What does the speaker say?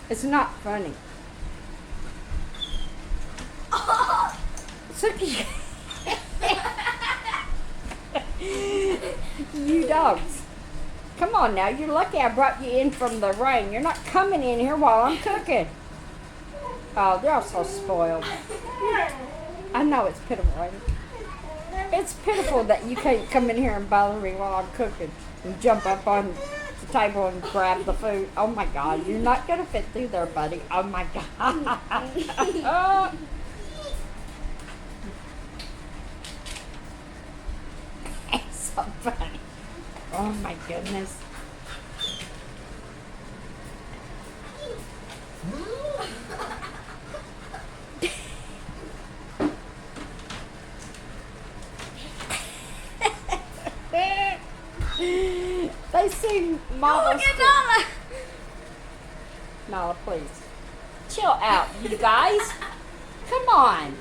It's not funny. Suki. You dogs. Come on now. You're lucky I brought you in from the rain. You're not coming in here while I'm cooking. Oh, they're all so spoiled. I know it's pitiful, ain't it? It's pitiful that you can't come in here and bother me while I'm cooking and jump up on the table and grab the food. Oh my God, you're not gonna fit through there, buddy. Oh my God. It's so funny. Oh my goodness. They seem marvelous. Look at Nala, please. Chill out, you guys. Come on.